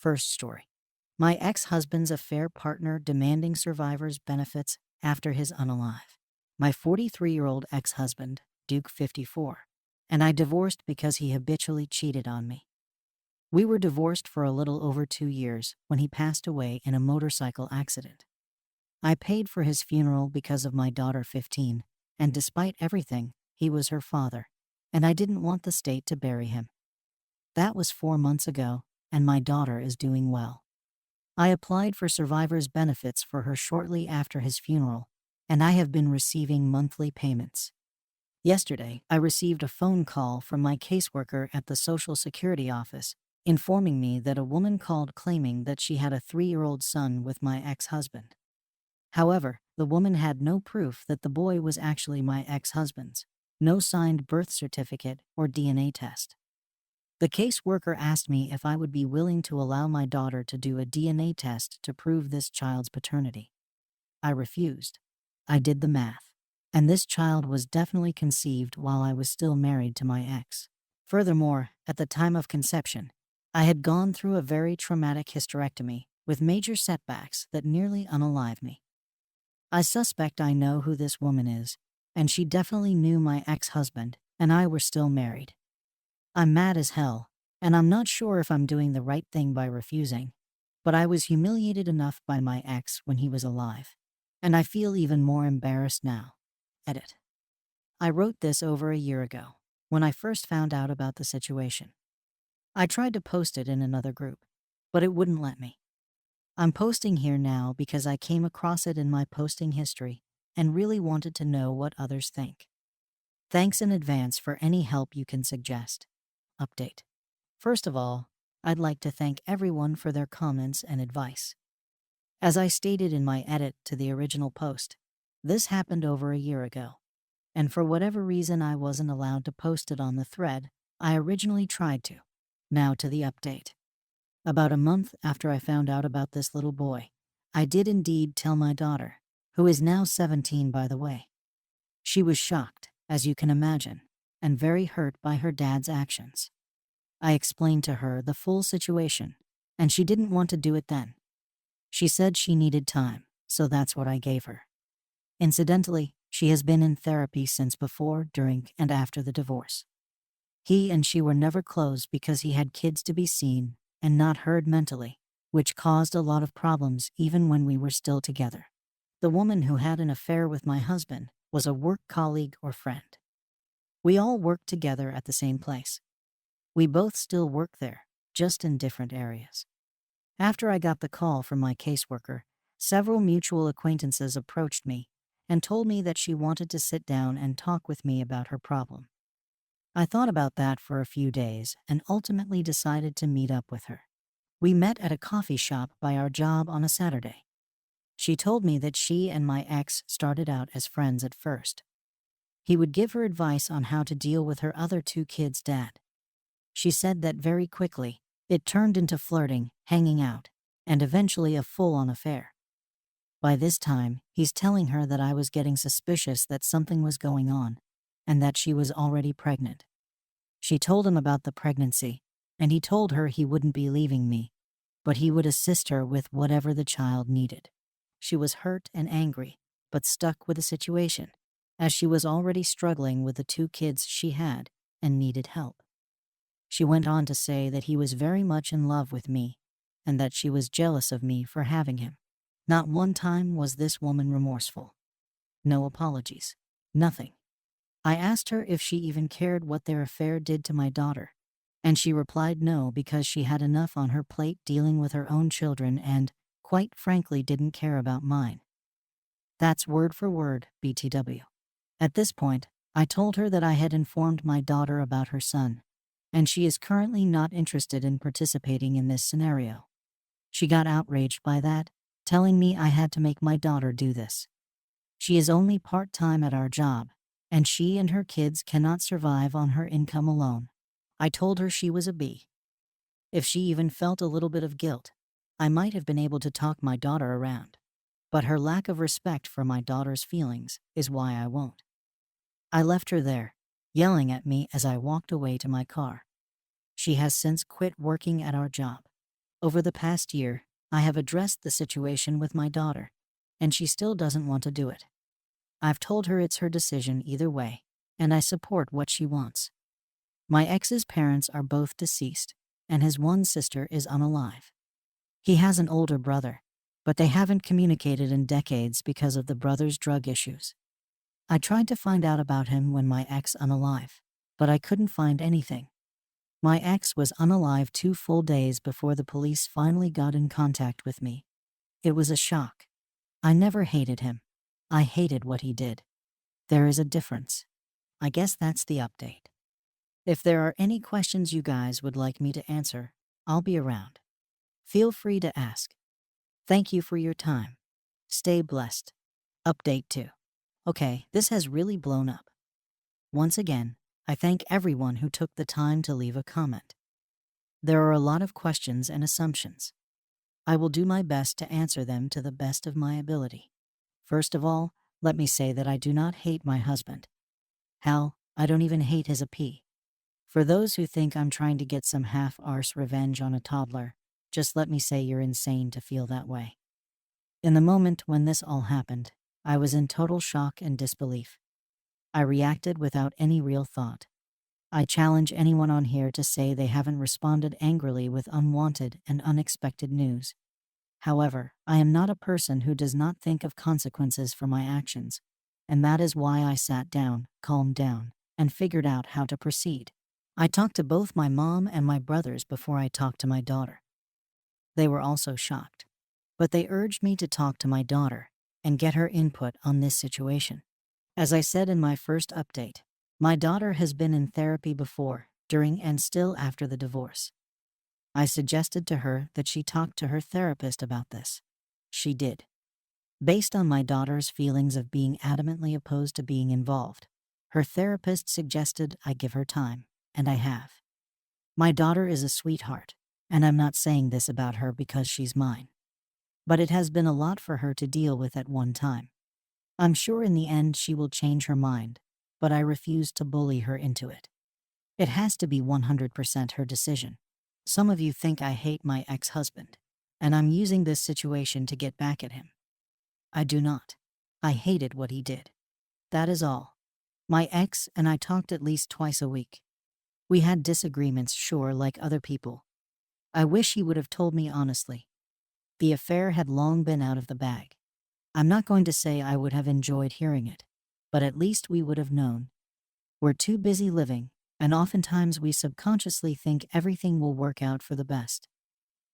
First story. My ex-husband's affair partner demanding survivor's benefits after his unalive. My 43-year-old ex-husband, Duke 54, and I divorced because he habitually cheated on me. We were divorced for a little over 2 years when he passed away in a motorcycle accident. I paid for his funeral because of my daughter 15, and despite everything, he was her father, and I didn't want the state to bury him. That was 4 months ago, and my daughter is doing well. I applied for survivor's benefits for her shortly after his funeral, and I have been receiving monthly payments. Yesterday, I received a phone call from my caseworker at the Social Security office, informing me that a woman called claiming that she had a 3-year-old son with my ex-husband. However, the woman had no proof that the boy was actually my ex-husband's, no signed birth certificate or DNA test. The caseworker asked me if I would be willing to allow my daughter to do a DNA test to prove this child's paternity. I refused. I did the math, and this child was definitely conceived while I was still married to my ex. Furthermore, at the time of conception, I had gone through a very traumatic hysterectomy with major setbacks that nearly unalived me. I suspect I know who this woman is, and she definitely knew my ex-husband, and I were still married. I'm mad as hell, and I'm not sure if I'm doing the right thing by refusing, but I was humiliated enough by my ex when he was alive, and I feel even more embarrassed now. Edit. I wrote this over a year ago, when I first found out about the situation. I tried to post it in another group, but it wouldn't let me. I'm posting here now because I came across it in my posting history and really wanted to know what others think. Thanks in advance for any help you can suggest. Update. First of all, I'd like to thank everyone for their comments and advice. As I stated in my edit to the original post, this happened over a year ago, and for whatever reason I wasn't allowed to post it on the thread I originally tried to. Now to the update. About a month after I found out about this little boy, I did indeed tell my daughter, who is now 17 by the way. She was shocked, as you can imagine, and very hurt by her dad's actions. I explained to her the full situation, and she didn't want to do it then. She said she needed time, so that's what I gave her. Incidentally, she has been in therapy since before, during, and after the divorce. He and she were never close because he had kids to be seen and not heard mentally, which caused a lot of problems even when we were still together. The woman who had an affair with my husband was a work colleague or friend. We all worked together at the same place. We both still work there, just in different areas. After I got the call from my caseworker, several mutual acquaintances approached me and told me that she wanted to sit down and talk with me about her problem. I thought about that for a few days and ultimately decided to meet up with her. We met at a coffee shop by our job on a Saturday. She told me that she and my ex started out as friends at first. He would give her advice on how to deal with her other 2 kids' dad. She said that very quickly, it turned into flirting, hanging out, and eventually a full-on affair. By this time, he's telling her that I was getting suspicious that something was going on, and that she was already pregnant. She told him about the pregnancy, and he told her he wouldn't be leaving me, but he would assist her with whatever the child needed. She was hurt and angry, but stuck with the situation, as she was already struggling with the 2 kids she had and needed help. She went on to say that he was very much in love with me, and that she was jealous of me for having him. Not one time was this woman remorseful. No apologies. Nothing. I asked her if she even cared what their affair did to my daughter, and she replied no because she had enough on her plate dealing with her own children and, quite frankly, didn't care about mine. That's word for word, BTW. At this point, I told her that I had informed my daughter about her son, and she is currently not interested in participating in this scenario. She got outraged by that, telling me I had to make my daughter do this. She is only part-time at our job, and she and her kids cannot survive on her income alone. I told her she was a B. If she even felt a little bit of guilt, I might have been able to talk my daughter around. But her lack of respect for my daughter's feelings is why I won't. I left her there, yelling at me as I walked away to my car. She has since quit working at our job. Over the past year, I have addressed the situation with my daughter, and she still doesn't want to do it. I've told her it's her decision either way, and I support what she wants. My ex's parents are both deceased, and his one sister is unalive. He has an older brother, but they haven't communicated in decades because of the brother's drug issues. I tried to find out about him when my ex unalive, but I couldn't find anything. My ex was unalive 2 full days before the police finally got in contact with me. It was a shock. I never hated him. I hated what he did. There is a difference. I guess that's the update. If there are any questions you guys would like me to answer, I'll be around. Feel free to ask. Thank you for your time. Stay blessed. Update 2. Okay, this has really blown up. Once again, I thank everyone who took the time to leave a comment. There are a lot of questions and assumptions. I will do my best to answer them to the best of my ability. First of all, let me say that I do not hate my husband. Hell, I don't even hate his AP. For those who think I'm trying to get some half-arse revenge on a toddler, just let me say you're insane to feel that way. In the moment when this all happened, I was in total shock and disbelief. I reacted without any real thought. I challenge anyone on here to say they haven't responded angrily with unwanted and unexpected news. However, I am not a person who does not think of consequences for my actions, and that is why I sat down, calmed down, and figured out how to proceed. I talked to both my mom and my brothers before I talked to my daughter. They were also shocked, but they urged me to talk to my daughter and get her input on this situation. As I said in my first update, my daughter has been in therapy before, during, and still after the divorce. I suggested to her that she talk to her therapist about this. She did. Based on my daughter's feelings of being adamantly opposed to being involved, her therapist suggested I give her time, and I have. My daughter is a sweetheart, and I'm not saying this about her because she's mine. But it has been a lot for her to deal with at one time. I'm sure in the end she will change her mind, but I refuse to bully her into it. It has to be 100% her decision. Some of you think I hate my ex-husband, and I'm using this situation to get back at him. I do not. I hated what he did. That is all. My ex and I talked at least twice a week. We had disagreements, sure, like other people. I wish he would have told me honestly. The affair had long been out of the bag. I'm not going to say I would have enjoyed hearing it, but at least we would have known. We're too busy living, and oftentimes we subconsciously think everything will work out for the best.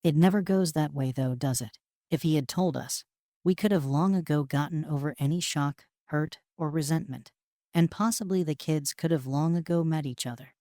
It never goes that way though, does it? If he had told us, we could have long ago gotten over any shock, hurt, or resentment, and possibly the kids could have long ago met each other.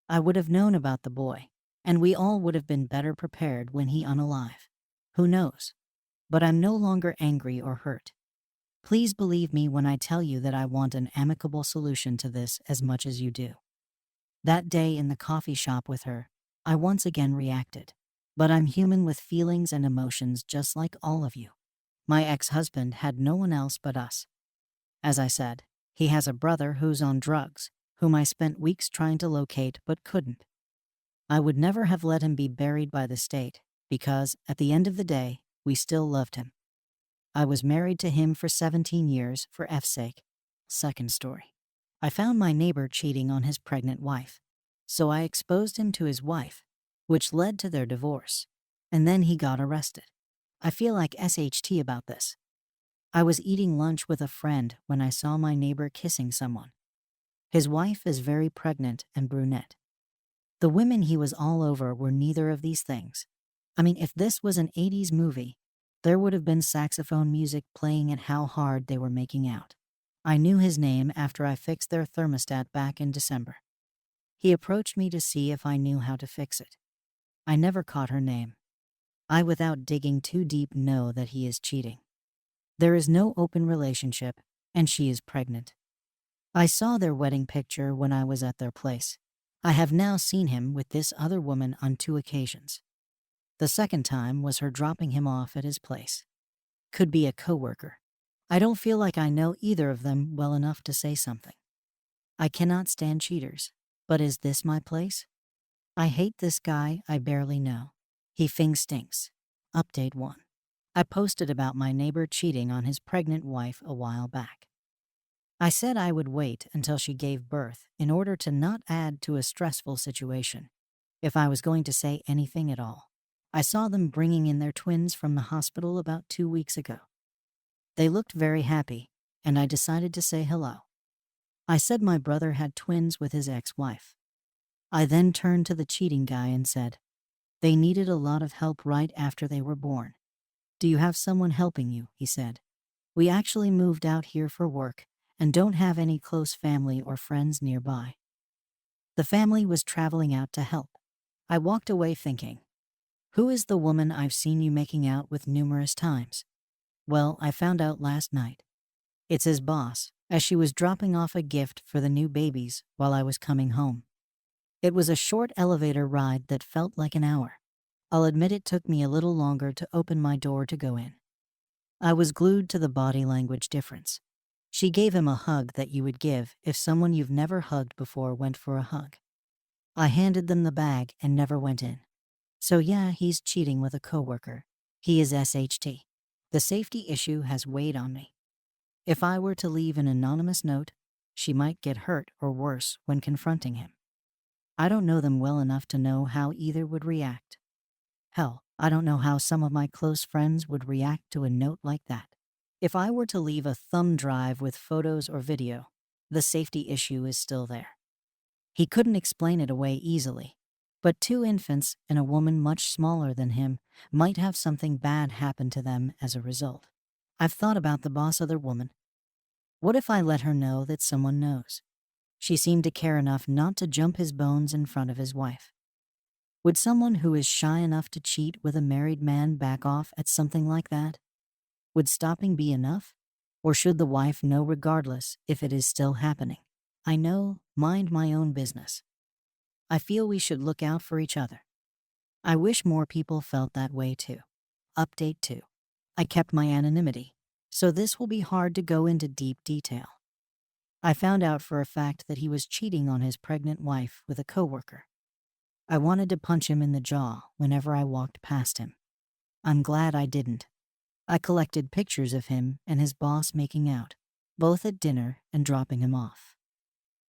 I would have known about the boy, and we all would have been better prepared when he unalive. Who knows? But I'm no longer angry or hurt. Please believe me when I tell you that I want an amicable solution to this as much as you do. That day in the coffee shop with her, I once again reacted. But I'm human with feelings and emotions just like all of you. My ex-husband had no one else but us. As I said, he has a brother who's on drugs, whom I spent weeks trying to locate but couldn't. I would never have let him be buried by the state, because, at the end of the day, we still loved him. I was married to him for 17 years, for F's sake. Second story. I found my neighbor cheating on his pregnant wife, so I exposed him to his wife, which led to their divorce, and then he got arrested. I feel like SHT about this. I was eating lunch with a friend when I saw my neighbor kissing someone. His wife is very pregnant and brunette. The women he was all over were neither of these things. I mean, if this was an 80s movie, there would have been saxophone music playing at how hard they were making out. I knew his name after I fixed their thermostat back in December. He approached me to see if I knew how to fix it. I never caught her name. I, without digging too deep, know that he is cheating. There is no open relationship, and she is pregnant. I saw their wedding picture when I was at their place. I have now seen him with this other woman on 2 occasions. The second time was her dropping him off at his place. Could be a coworker. I don't feel like I know either of them well enough to say something. I cannot stand cheaters, but is this my place? I hate this guy I barely know. He fing stinks. Update 1. I posted about my neighbor cheating on his pregnant wife a while back. I said I would wait until she gave birth in order to not add to a stressful situation, if I was going to say anything at all. I saw them bringing in their twins from the hospital about 2 weeks ago. They looked very happy, and I decided to say hello. I said my brother had twins with his ex-wife. I then turned to the cheating guy and said, they needed a lot of help right after they were born. Do you have someone helping you? He said. We actually moved out here for work and don't have any close family or friends nearby. The family was traveling out to help. I walked away thinking, who is the woman I've seen you making out with numerous times? Well, I found out last night. It's his boss, as she was dropping off a gift for the new babies while I was coming home. It was a short elevator ride that felt like an hour. I'll admit it took me a little longer to open my door to go in. I was glued to the body language difference. She gave him a hug that you would give if someone you've never hugged before went for a hug. I handed them the bag and never went in. So yeah, he's cheating with a coworker. He is SHT. The safety issue has weighed on me. If I were to leave an anonymous note, she might get hurt or worse when confronting him. I don't know them well enough to know how either would react. Hell, I don't know how some of my close friends would react to a note like that. If I were to leave a thumb drive with photos or video, the safety issue is still there. He couldn't explain it away easily, but 2 infants and a woman much smaller than him might have something bad happen to them as a result. I've thought about the boss other woman. What if I let her know that someone knows? She seemed to care enough not to jump his bones in front of his wife. Would someone who is shy enough to cheat with a married man back off at something like that? Would stopping be enough? Or should the wife know regardless if it is still happening? I know, mind my own business. I feel we should look out for each other. I wish more people felt that way too. Update 2. I kept my anonymity, so this will be hard to go into deep detail. I found out for a fact that he was cheating on his pregnant wife with a coworker. I wanted to punch him in the jaw whenever I walked past him. I'm glad I didn't. I collected pictures of him and his boss making out, both at dinner and dropping him off.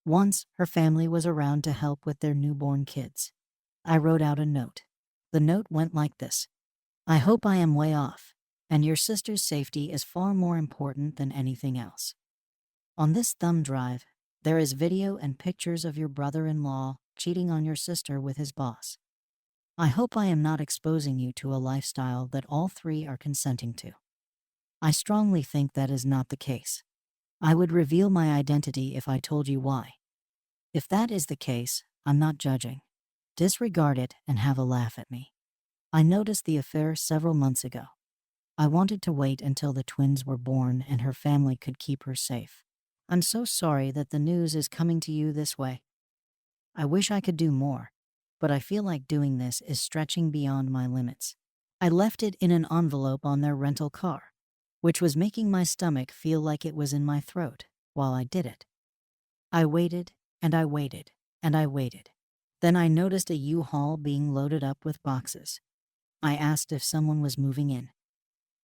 Once, her family was around to help with their newborn kids. I wrote out a note. The note went like this. I hope I am way off, and your sister's safety is far more important than anything else. On this thumb drive, there is video and pictures of your brother-in-law cheating on your sister with his boss. I hope I am not exposing you to a lifestyle that all 3 are consenting to. I strongly think that is not the case. I would reveal my identity if I told you why. If that is the case, I'm not judging. Disregard it and have a laugh at me. I noticed the affair several months ago. I wanted to wait until the twins were born and her family could keep her safe. I'm so sorry that the news is coming to you this way. I wish I could do more, but I feel like doing this is stretching beyond my limits. I left it in an envelope on their rental car, which was making my stomach feel like it was in my throat while I did it. I waited, and I waited, and I waited. Then I noticed a U-Haul being loaded up with boxes. I asked if someone was moving in.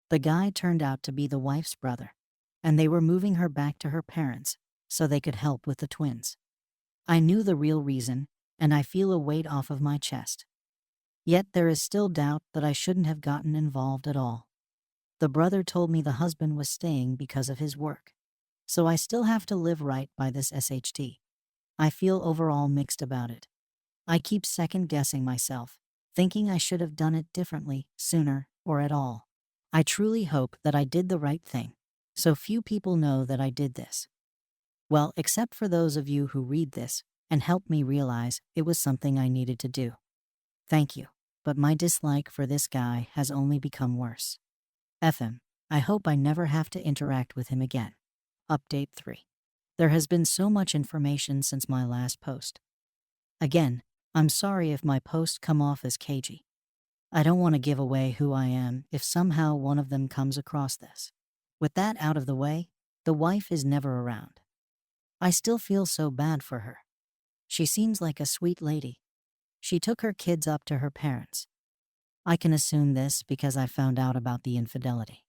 The guy turned out to be the wife's brother, and they were moving her back to her parents so they could help with the twins. I knew the real reason, and I feel a weight off of my chest. Yet there is still doubt that I shouldn't have gotten involved at all. The brother told me the husband was staying because of his work, so I still have to live right by this SHT. I feel overall mixed about it. I keep second-guessing myself, thinking I should have done it differently, sooner, or at all. I truly hope that I did the right thing, so few people know that I did this. Well, except for those of you who read this and help me realize it was something I needed to do. Thank you, but my dislike for this guy has only become worse. F him. I hope I never have to interact with him again. Update 3. There has been so much information since my last post. Again, I'm sorry if my posts come off as cagey. I don't want to give away who I am if somehow one of them comes across this. With that out of the way, the wife is never around. I still feel so bad for her. She seems like a sweet lady. She took her kids up to her parents. I can assume this because I found out about the infidelity.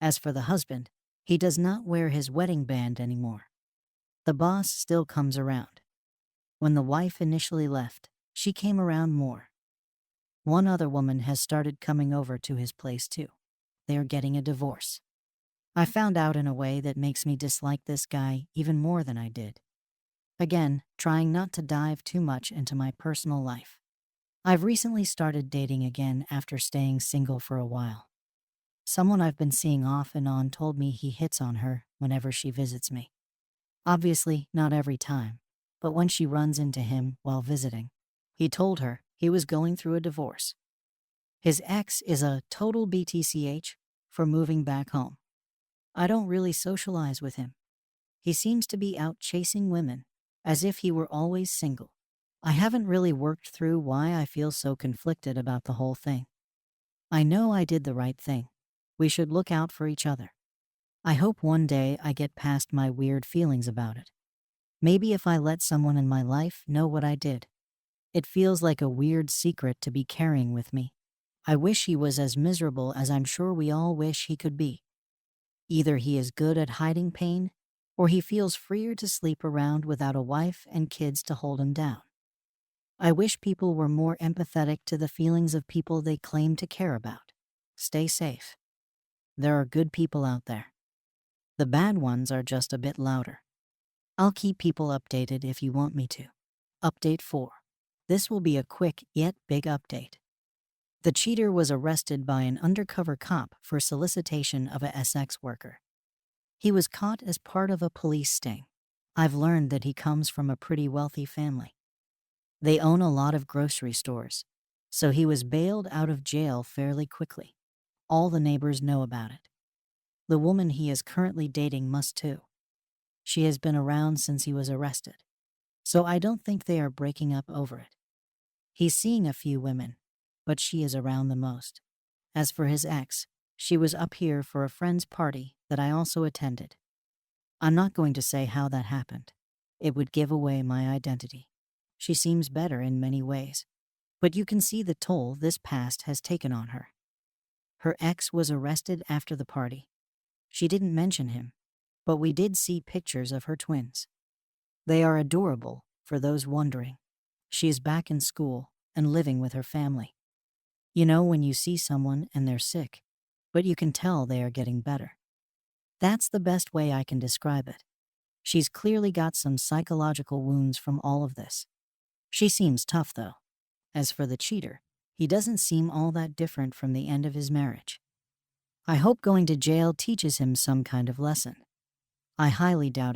As for the husband, he does not wear his wedding band anymore. The boss still comes around. When the wife initially left, she came around more. One other woman has started coming over to his place too. They are getting a divorce. I found out in a way that makes me dislike this guy even more than I did. Again, trying not to dive too much into my personal life. I've recently started dating again after staying single for a while. Someone I've been seeing off and on told me he hits on her whenever she visits me. Obviously, not every time, but when she runs into him while visiting. He told her he was going through a divorce. His ex is a total BTCH for moving back home. I don't really socialize with him. He seems to be out chasing women, as if he were always single. I haven't really worked through why I feel so conflicted about the whole thing. I know I did the right thing. We should look out for each other. I hope one day I get past my weird feelings about it. Maybe if I let someone in my life know what I did. It feels like a weird secret to be carrying with me. I wish he was as miserable as I'm sure we all wish he could be. Either he is good at hiding pain, or he feels freer to sleep around without a wife and kids to hold him down. I wish people were more empathetic to the feelings of people they claim to care about. Stay safe. There are good people out there. The bad ones are just a bit louder. I'll keep people updated if you want me to. Update 4. This will be a quick yet big update. The cheater was arrested by an undercover cop for solicitation of a sex worker. He was caught as part of a police sting. I've learned that he comes from a pretty wealthy family. They own a lot of grocery stores, so he was bailed out of jail fairly quickly. All the neighbors know about it. The woman he is currently dating must too. She has been around since he was arrested, so I don't think they are breaking up over it. He's seeing a few women, but she is around the most. As for his ex, she was up here for a friend's party that I also attended. I'm not going to say how that happened. It would give away my identity. She seems better in many ways, but you can see the toll this past has taken on her. Her ex was arrested after the party. She didn't mention him, but we did see pictures of her twins. They are adorable, for those wondering. She is back in school and living with her family. You know when you see someone and they're sick, but you can tell they are getting better. That's the best way I can describe it. She's clearly got some psychological wounds from all of this. She seems tough, though. As for the cheater, he doesn't seem all that different from the end of his marriage. I hope going to jail teaches him some kind of lesson. I highly doubt it,